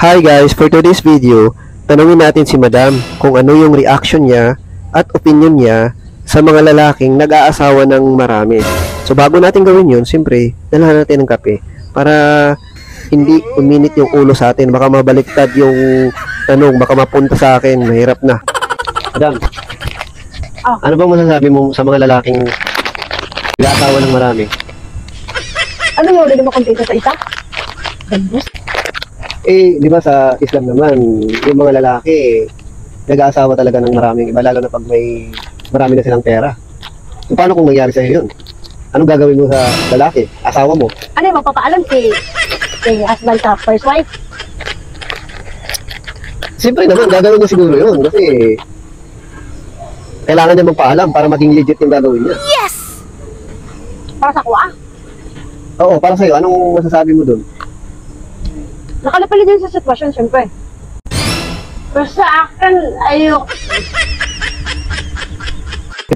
Hi guys, for today's video, tanungin natin si Madam kung ano yung reaction niya at opinion niya sa mga lalaking nag-aasawa ng marami. So bago natin gawin yun, siyempre, dalahan natin ng kape para hindi uminit yung ulo sa atin. Baka mabaliktad yung tanong, baka mapunta sa akin, mahirap na. Madam, ano bang masasabi mo sa mga lalaking nag-aasawa ng marami? Ano yun? Hindi mo kontento sa isa? Gandus? Di ba sa Islam naman, yung mga lalaki, nag-aasawa talaga ng maraming iba, lalo na pag may marami na silang pera. So, paano kung nangyari sa'yo yun? Anong gagawin mo sa lalaki? Asawa mo? Ano yung magpapaalam si husband sa first wife? Siyempre naman, gagawin niya siguro yun kasi kailangan niya magpaalam para maging legit yung gagawin niya. Yes! Para sa kuha? Oo, para sa'yo, anong masasabi mo dun? Nakalapali din sa sitwasyon, syempre. Pero sa akin, ayok.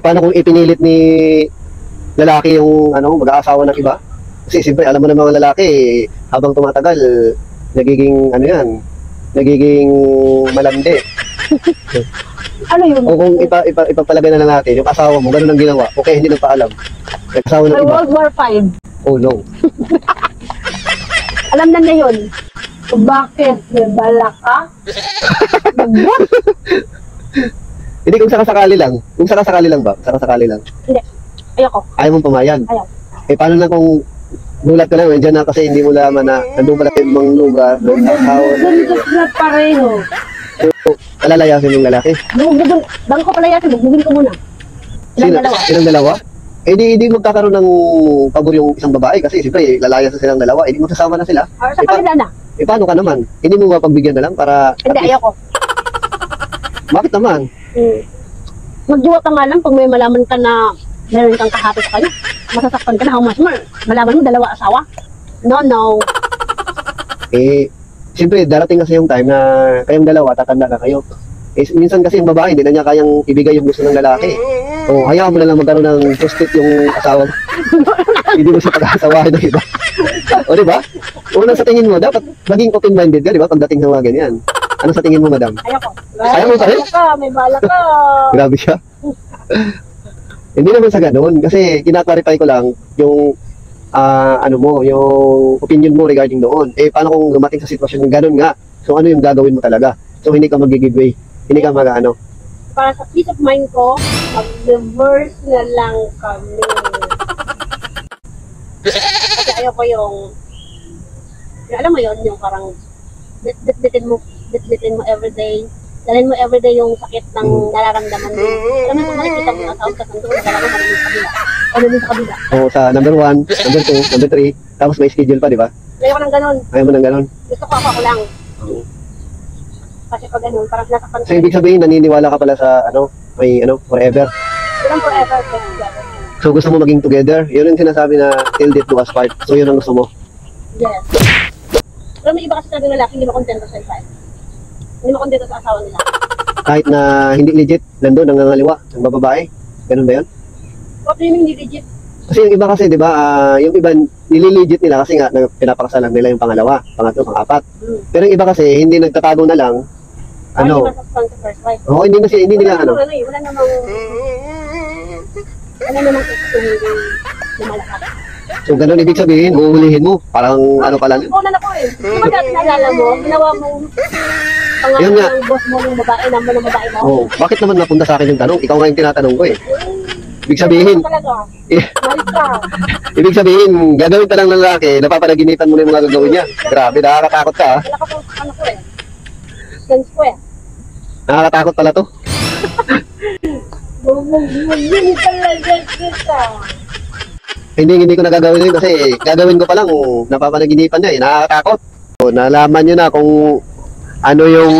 Paano kung ipinilit ni lalaki yung mag-aasawa ng iba? Kasi siyempre, alam mo na mga lalaki, habang tumatagal, nagiging nagiging malandi. Ano yun? O kung ipapalagay na lang natin, yung asawa mo, ganun ang ginawa, okay, hindi nagpaalam. Nag-asawa ng May iba. World War V. Oh no. Alam na niya yun. Bakit? May bala ka? Hindi, kung sakasakali lang. Kung sakasakali lang ba? Sakasakali lang. Hindi. Ayoko. Ayaw mong pumayag. Ayaw. Paano na kung gulat ka lang, nandiyan na kasi hindi mo laman na nandun pala sa ibang lugar, asawa na. Gandus na pareho. So, alalayasin yung lalaki. Bago ko pala yasin, bugugin ko muna. Ilang dalawa? Silang dalawa? Di magkakaroon ng pabor yung isang babae kasi siyempre lalaya sa silang dalawa, di magsasama na sila. Or sa kanila na? Paano ka naman? Hindi mo mapagbigyan na lang para... Hindi, ayoko. Bakit naman? Magdiwa ka nga lang pag may malaman ka na meron kang kahati sa kanya. Masasaktan ka na, how much more? Malaman mo, dalawa asawa? No. Siyempre, darating kasi yung time na kayong dalawa, tatanda na kayo. Minsan kasi yung babae, hindi na niya kayang ibigay yung gusto ng lalaki. O, hayaan mo na lang magkaroon ng prostitute yung asawa. Hindi mo siya pag-aasawahin ng iba. O, diba? Una sa tingin mo, dapat maging open-minded ka, diba? Pagdating sa mga ganyan. Ano sa tingin mo, madam? Ayoko. Ayaw mo pa rin? May bala ka. Grabe siya. Hindi naman sa ganun. Kasi kinaklarify ko lang yung yung opinion mo regarding doon. Paano kung lumating sa sitwasyon ng ganun nga? So, ano yung gagawin mo talaga? So, hindi ka mag-giveaway. Hindi ka Para sa peace of mind ko, mag-divorce na lang kami. Kasi ayoko alam mo yun, yung parang bitbitin mo everyday. Dalhin mo everyday yung sakit ng nararamdaman mo. Alam mo, kung makikita mo yung asawa ka, santo, nagalaman ka sa kabila. O namin sa kabila. Oo, sa number 1, number 2, number 3, tapos may schedule pa, di ba? Ayoko ng ganun. Ayaw mo ng ganun? Gusto ko ako lang. Kasi pag ganun, parang nasaktan So, ibig sabihin, naniniwala ka pala sa, forever. Walang forever. So, gusto mo maging together? Yun yung sinasabi na till death do us part. So, yun ang gusto mo. Yes. Pero may iba kasi talaga lalaki, hindi makontento sa isa. Hindi makontento sa asawa nila. Kahit na hindi legit, nandun, nangangaliwa, ang babae. Ganun ba yun? What do you mean, hindi legit? Kasi yung iba kasi, di ba, yung iba, nililegit nila kasi nga, pinapakasalan nila yung pangalawa, pangatlo, pangapat. Pero yung iba kasi, hindi nagtatago na lang, Hindi masasaktan sa first wife. Oo, hindi nila, Wala namang hindi lumalakas. So, ganun ibig sabihin, uulihin mo. Parang ka lang. Una na ko eh. Di ba dati naalala mo, ginawa mo Yun nga. pangalan ng boss mo ng babae, ng babae mo? Oo, bakit naman napunta sa akin yung tanong? Ikaw nga yung tinatanong ko eh. Ibig sabihin, Talaga. Malis ka. ibig sabihin, gagawin ka lang ng lalaki, napapanaginipan mo na yung mga gagawin niya. Grabe, nakakatakot ka ah. Wala ka pang ko eh. Sense ko eh. Nakakatakot pala to. Bumugin talaga kita. Hindi ko nagagawin yun kasi gagawin ko pa lang, napapanaginipan niya eh, nakakatakot. So, nalaman niyo na kung ano yung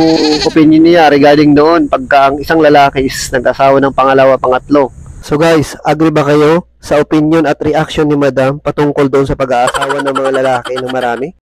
opinion niya regarding doon pagka ang isang lalaki is nag-asawa ng pangalawa, pangatlo. So guys, agree ba kayo sa opinion at reaction ni Madam patungkol doon sa pag-aasawa ng mga lalaki ng marami?